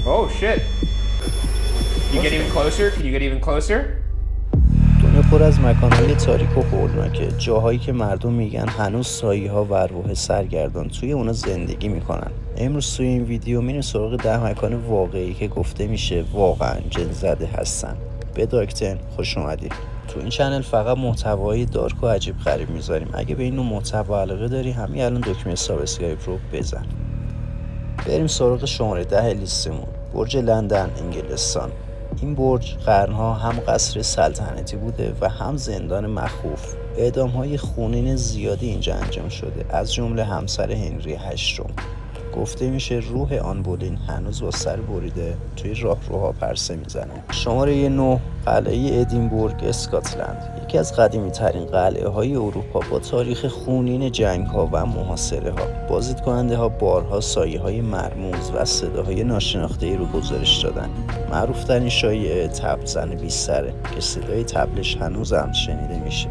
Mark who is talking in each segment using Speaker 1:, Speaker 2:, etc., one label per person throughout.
Speaker 1: Oh shit. Can you get even closer? Can you get even closer?
Speaker 2: دنیا پر از مکانهای تاریک و هولناکه، جاهایی که مردم میگن هنوز سایه‌ها و ارواح سرگردان توی اونا زندگی میکنن. امروز توی این ویدیو میریم سراغ 10 مکان واقعی که گفته میشه واقعا جن زده هستن. به دارکتن خوش اومدی. تو این چنل فقط محتوای دارک و عجیب غریب میذاریم. اگه به این نوع محتوا علاقه داری همین الان دکمه سابسکرایب رو بزن. بریم سراغ شماره 10 لیستمون. برج لندن، انگلستان. این برج قرنها هم قصر سلطنتی بوده و هم زندان مخوف. اعدام‌های خونین زیادی اینجا انجام شده، از جمله همسر هنری هشتم. گفته میشه روح آن بولین هنوز با سر بریده توی راهروها پرسه میزنه. شماره 9 قلعه ادینبورگ، اسکاتلند. یکی از قدیمی ترین قلعه های اروپا با تاریخ خونین جنگ ها و محاصره ها. بازدید کننده ها بارها سایه های مرموز و صداهای ناشناخته ای رو گزارش دادن. معروف ترین شایعه طبل زن بیستره که صدای طبلش هنوز هم شنیده میشه.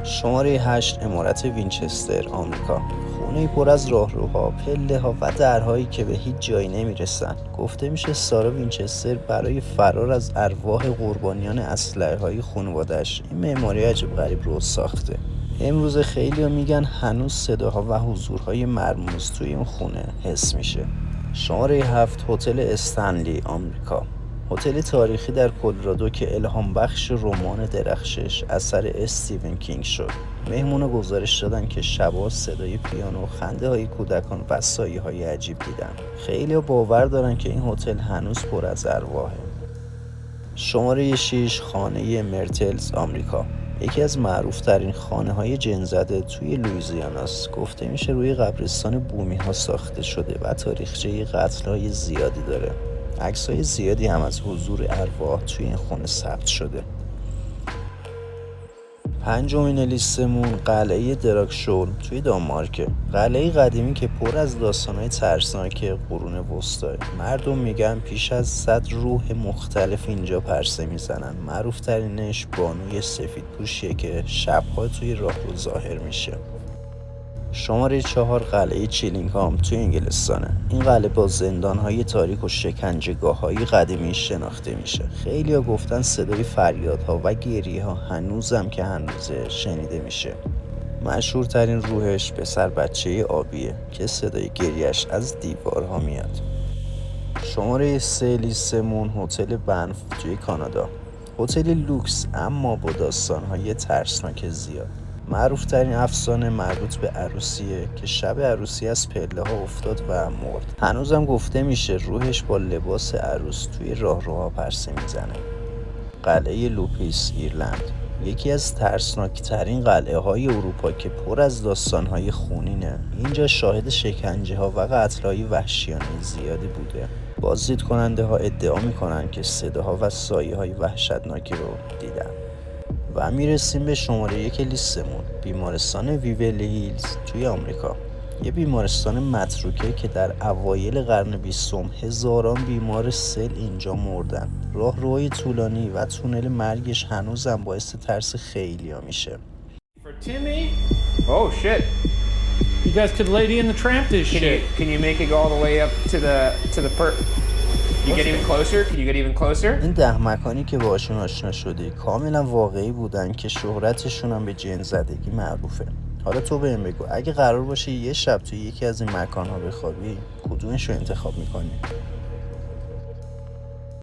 Speaker 2: شماره 8 عمارت وینچستر، آمریکا. خونه پر از راهروها، پله ها و درهایی که به هیچ جایی نمیرسن. گفته میشه سارا وینچستر برای فرار از ارواح قربانیان اسلحه های خانواده‌اش این معماری عجیب غریب رو ساخته. امروز خیلی میگن هنوز صداها و حضورهای مرموز توی این خونه حس میشه. شماره 7 هتل استنلی، آمریکا. هتل تاریخی در کلرادو که الهام بخش رمان درخشش اثر استیون کینگ شد. مهمونا گزارش دادن که شبا صدای پیانو، خنده های کودکان و سایه های عجیب دیدن. خیلی باور دارن که این هتل هنوز پر از ارواحه. شماره 6 خانه مرتلز، آمریکا. یکی از معروف ترین خانه های جن زده توی لوئیزیاناست. گفته میشه روی قبرستان بومی ها ساخته شده و تاریخچه قتل های زیادی داره. عکس‌های زیادی هم از حضور ارواح توی این خونه ثبت شده. پنجمین لیستمون قلعه دراکشولم توی دانمارک. قلعه قدیمی که پر از داستان‌های ترسناک قرون وسطا. مردم میگن پیش از 100 روح مختلف اینجا پرسه میزنن. معروف ترینش بانوی سفید پوشیه که شب‌ها توی راهرو ظاهر میشه. شماره 4 قلعه چیلینگهام توی انگلستانه. این قلعه با زندان‌های تاریک و شکنجهگاه‌های قدیمی شناخته میشه. خیلی‌ها گفتن صدای فریادها و گریه‌ها هنوزم که هنوزه شنیده میشه. مشهورترین روحش پسر بچه آبیه که صدای گریه‌اش از دیوارها میاد. شماره 3 لیستمون هتل بنف توی کانادا. هتل لوکس اما با داستان‌های ترسناک زیاد. معروف ترین افسانه مربوط به عروسیه که شب عروسی از پله ها افتاد و مرد. هنوزم گفته میشه روحش با لباس عروس توی راهروها پرسه میزنه. قلعه لوپیس، ایرلند. یکی از ترسناک ترین قلعه های اروپا که پر از داستان های خونینه. اینجا شاهد شکنجه ها و قتل های وحشیانه زیادی بوده. بازدید کننده ها ادعا میکنن که صداها و سایه های وحشتناکی رو دیدن. و میرسیم به شماره 1 لیستمون، بیمارستان ویولی هیلز توی آمریکا. یه بیمارستان متروکه که در اوایل قرن 20 هزاران بیمار سل اینجا مردن. راهروهای طولانی و تونل مرگش هنوزم باعث ترس خیلیا میشه.
Speaker 1: For Timmy? Oh shit.
Speaker 3: You guys could Lady and the Tramp this shit.
Speaker 1: Can you make it go all the way up to the per? You get even closer? Can you get even closer?
Speaker 2: این 10 مکانی که باشون آشنا شدی کاملا واقعی بودن که شهرتشون هم به جن زدگی معروفه. حالا تو بهم بگو اگه قرار باشه یه شب توی یکی از این مکان‌ها بخوابی کدومش رو انتخاب میکنی؟